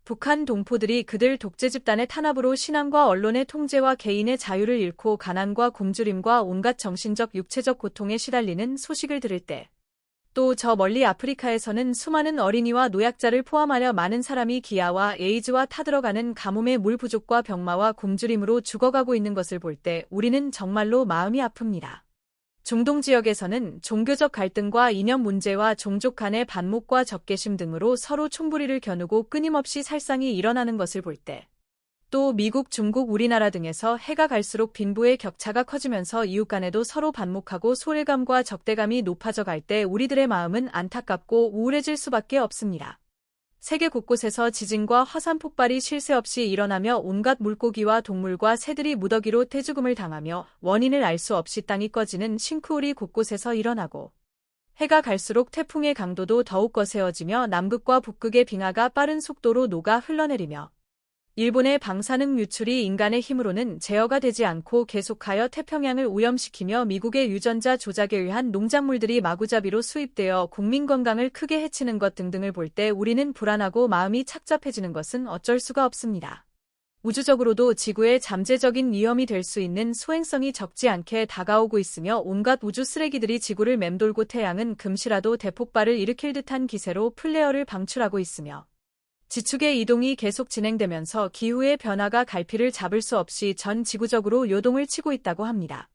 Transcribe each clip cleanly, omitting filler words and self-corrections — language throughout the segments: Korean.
북한 동포들이 그들 독재 집단의 탄압으로 신앙과 언론의 통제와 개인의 자유를 잃고 가난과 굶주림과 온갖 정신적 육체적 고통에 시달리는 소식을 들을 때, 또 저 멀리 아프리카에서는 수많은 어린이와 노약자를 포함하여 많은 사람이 기아와 에이즈와 타들어가는 가뭄의 물 부족과 병마와 굶주림으로 죽어가고 있는 것을 볼 때 우리는 정말로 마음이 아픕니다. 중동 지역에서는 종교적 갈등과 이념 문제와 종족 간의 반목과 적개심 등으로 서로 총부리를 겨누고 끊임없이 살상이 일어나는 것을 볼 때, 또 미국, 중국, 우리나라 등에서 해가 갈수록 빈부의 격차가 커지면서 이웃 간에도 서로 반목하고 소외감과 적대감이 높아져 갈 때 우리들의 마음은 안타깝고 우울해질 수밖에 없습니다. 세계 곳곳에서 지진과 화산 폭발이 쉴 새 없이 일어나며 온갖 물고기와 동물과 새들이 무더기로 떼죽음을 당하며 원인을 알 수 없이 땅이 꺼지는 싱크홀이 곳곳에서 일어나고, 해가 갈수록 태풍의 강도도 더욱 거세어지며 남극과 북극의 빙하가 빠른 속도로 녹아 흘러내리며, 일본의 방사능 유출이 인간의 힘으로는 제어가 되지 않고 계속하여 태평양을 오염시키며 미국의 유전자 조작에 의한 농작물들이 마구잡이로 수입되어 국민 건강을 크게 해치는 것 등등을 볼 때 우리는 불안하고 마음이 착잡해지는 것은 어쩔 수가 없습니다. 우주적으로도 지구에 잠재적인 위험이 될 수 있는 소행성이 적지 않게 다가오고 있으며 온갖 우주 쓰레기들이 지구를 맴돌고 태양은 금시라도 대폭발을 일으킬 듯한 기세로 플레어를 방출하고 있으며, 지축의 이동이 계속 진행되면서 기후의 변화가 갈피를 잡을 수 없이 전 지구적으로 요동을 치고 있다고 합니다.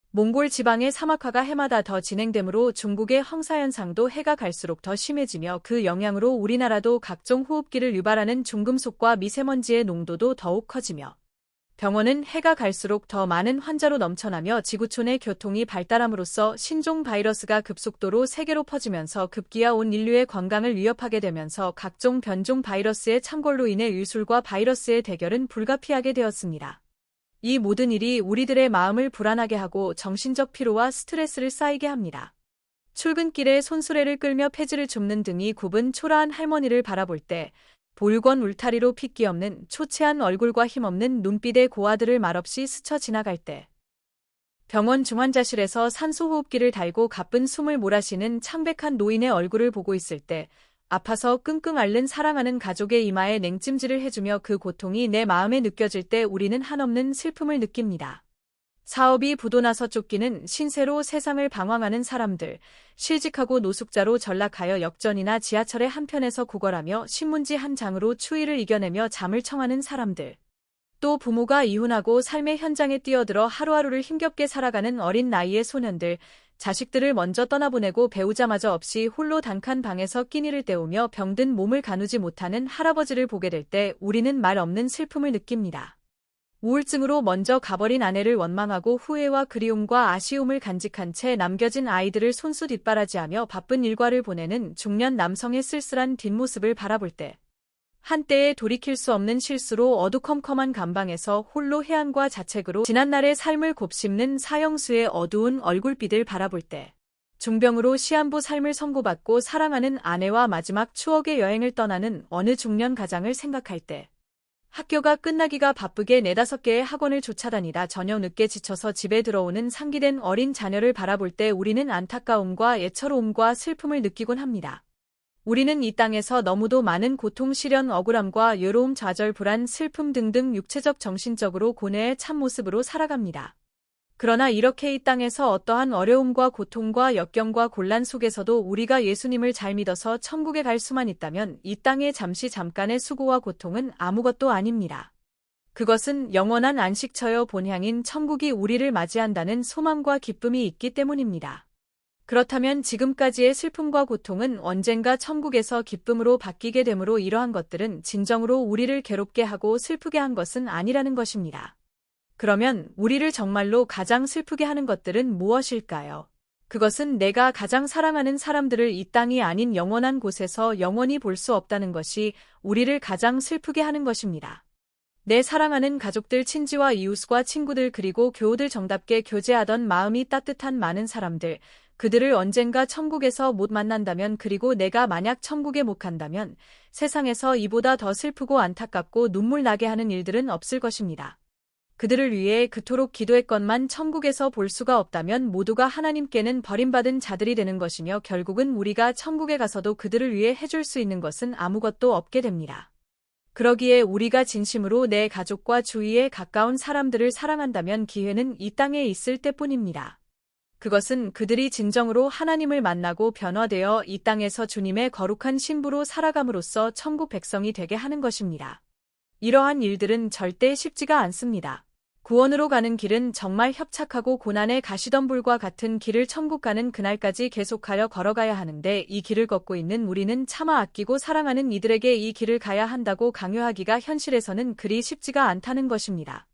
몽골 지방의 사막화가 해마다 더 진행되므로 중국의 황사현상도 해가 갈수록 더 심해지며 그 영향으로 우리나라도 각종 호흡기를 유발하는 중금속과 미세먼지의 농도도 더욱 커지며, 병원은 해가 갈수록 더 많은 환자로 넘쳐나며 지구촌의 교통이 발달함으로써 신종 바이러스가 급속도로 세계로 퍼지면서 급기야 온 인류의 건강을 위협하게 되면서 각종 변종 바이러스의 창궐로 인해 유술과 바이러스의 대결은 불가피하게 되었습니다. 이 모든 일이 우리들의 마음을 불안하게 하고 정신적 피로와 스트레스를 쌓이게 합니다. 출근길에 손수레를 끌며 폐지를 줍는 등이 굽은 초라한 할머니를 바라볼 때, 볼권 울타리로 핏기 없는 초췌한 얼굴과 힘없는 눈빛의 고아들을 말없이 스쳐 지나갈 때, 병원 중환자실에서 산소호흡기를 달고 가쁜 숨을 몰아쉬는 창백한 노인의 얼굴을 보고 있을 때, 아파서 끙끙 앓는 사랑하는 가족의 이마에 냉찜질을 해주며 그 고통이 내 마음에 느껴질 때 우리는 한없는 슬픔을 느낍니다. 사업이 부도나서 쫓기는 신세로 세상을 방황하는 사람들, 실직하고 노숙자로 전락하여 역전이나 지하철의 한편에서 구걸하며 신문지 한 장으로 추위를 이겨내며 잠을 청하는 사람들, 또 부모가 이혼하고 삶의 현장에 뛰어들어 하루하루를 힘겹게 살아가는 어린 나이의 소년들, 자식들을 먼저 떠나보내고 배우자마저 없이 홀로 단칸 방에서 끼니를 때우며 병든 몸을 가누지 못하는 할아버지를 보게 될 때 우리는 말 없는 슬픔을 느낍니다. 우울증으로 먼저 가버린 아내를 원망하고 후회와 그리움과 아쉬움을 간직한 채 남겨진 아이들을 손수 뒷바라지하며 바쁜 일과를 보내는 중년 남성의 쓸쓸한 뒷모습을 바라볼 때, 한때에 돌이킬 수 없는 실수로 어두컴컴한 감방에서 홀로 해안과 자책으로 지난날의 삶을 곱씹는 사형수의 어두운 얼굴빛을 바라볼 때, 중병으로 시한부 삶을 선고받고 사랑하는 아내와 마지막 추억의 여행을 떠나는 어느 중년 가장을 생각할 때, 학교가 끝나기가 바쁘게 4-5개의 학원을 쫓아다니다 저녁 늦게 지쳐서 집에 들어오는 상기된 어린 자녀를 바라볼 때 우리는 안타까움과 애처로움과 슬픔을 느끼곤 합니다. 우리는 이 땅에서 너무도 많은 고통, 시련, 억울함과 외로움, 좌절, 불안, 슬픔 등등 육체적, 정신적으로 고뇌의 참모습으로 살아갑니다. 그러나 이렇게 이 땅에서 어떠한 어려움과 고통과 역경과 곤란 속에서도 우리가 예수님을 잘 믿어서 천국에 갈 수만 있다면 이 땅의 잠깐의 수고와 고통은 아무것도 아닙니다. 그것은 영원한 안식처여 본향인 천국이 우리를 맞이한다는 소망과 기쁨이 있기 때문입니다. 그렇다면 지금까지의 슬픔과 고통은 언젠가 천국에서 기쁨으로 바뀌게 되므로 이러한 것들은 진정으로 우리를 괴롭게 하고 슬프게 한 것은 아니라는 것입니다. 그러면 우리를 정말로 가장 슬프게 하는 것들은 무엇일까요? 그것은 내가 가장 사랑하는 사람들을 이 땅이 아닌 영원한 곳에서 영원히 볼 수 없다는 것이 우리를 가장 슬프게 하는 것입니다. 내 사랑하는 가족들, 친지와 이웃과 친구들, 그리고 교우들, 정답게 교제하던 마음이 따뜻한 많은 사람들, 그들을 언젠가 천국에서 못 만난다면, 그리고 내가 만약 천국에 못 간다면 세상에서 이보다 더 슬프고 안타깝고 눈물 나게 하는 일들은 없을 것입니다. 그들을 위해 그토록 기도했건만 천국에서 볼 수가 없다면 모두가 하나님께는 버림받은 자들이 되는 것이며 결국은 우리가 천국에 가서도 그들을 위해 해줄 수 있는 것은 아무것도 없게 됩니다. 그러기에 우리가 진심으로 내 가족과 주위에 가까운 사람들을 사랑한다면 기회는 이 땅에 있을 때뿐입니다. 그것은 그들이 진정으로 하나님을 만나고 변화되어 이 땅에서 주님의 거룩한 신부로 살아감으로써 천국 백성이 되게 하는 것입니다. 이러한 일들은 절대 쉽지가 않습니다. 구원으로 가는 길은 정말 협착하고 고난의 가시덤불과 같은 길을 천국 가는 그날까지 계속하여 걸어가야 하는데 이 길을 걷고 있는 우리는 차마 아끼고 사랑하는 이들에게 이 길을 가야 한다고 강요하기가 현실에서는 그리 쉽지가 않다는 것입니다.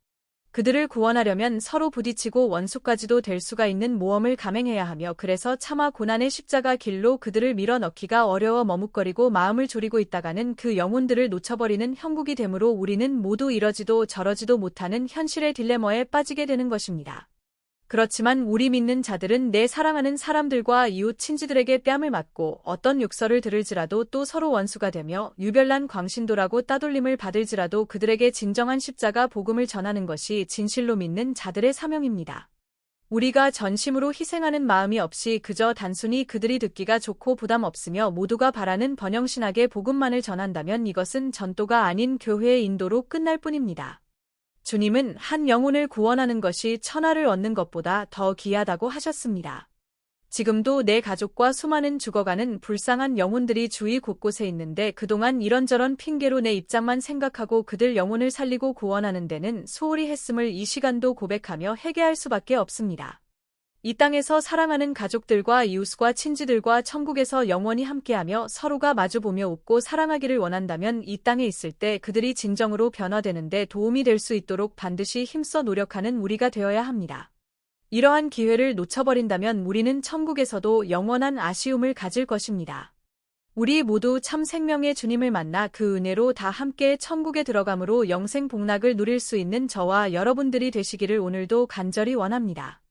그들을 구원하려면 서로 부딪히고 원수까지도 될 수가 있는 모험을 감행해야 하며 그래서 차마 고난의 십자가 길로 그들을 밀어넣기가 어려워 머뭇거리고 마음을 졸이고 있다가는 그 영혼들을 놓쳐버리는 형국이 되므로 우리는 모두 이러지도 저러지도 못하는 현실의 딜레마에 빠지게 되는 것입니다. 그렇지만 우리 믿는 자들은 내 사랑하는 사람들과 이웃 친지들에게 뺨을 맞고 어떤 욕설을 들을지라도 또 서로 원수가 되며 유별난 광신도라고 따돌림을 받을지라도 그들에게 진정한 십자가 복음을 전하는 것이 진실로 믿는 자들의 사명입니다. 우리가 전심으로 희생하는 마음이 없이 그저 단순히 그들이 듣기가 좋고 부담 없으며 모두가 바라는 번영신학의 복음만을 전한다면 이것은 전도가 아닌 교회의 인도로 끝날 뿐입니다. 주님은 한 영혼을 구원하는 것이 천하를 얻는 것보다 더 귀하다고 하셨습니다. 지금도 내 가족과 수많은 죽어가는 불쌍한 영혼들이 주위 곳곳에 있는데 그동안 이런저런 핑계로 내 입장만 생각하고 그들 영혼을 살리고 구원하는 데는 소홀히 했음을 이 시간도 고백하며 회개할 수밖에 없습니다. 이 땅에서 사랑하는 가족들과 이웃과 친지들과 천국에서 영원히 함께하며 서로가 마주보며 웃고 사랑하기를 원한다면 이 땅에 있을 때 그들이 진정으로 변화되는 데 도움이 될 수 있도록 반드시 힘써 노력하는 우리가 되어야 합니다. 이러한 기회를 놓쳐버린다면 우리는 천국에서도 영원한 아쉬움을 가질 것입니다. 우리 모두 참 생명의 주님을 만나 그 은혜로 다 함께 천국에 들어감으로 영생 복락을 누릴 수 있는 저와 여러분들이 되시기를 오늘도 간절히 원합니다.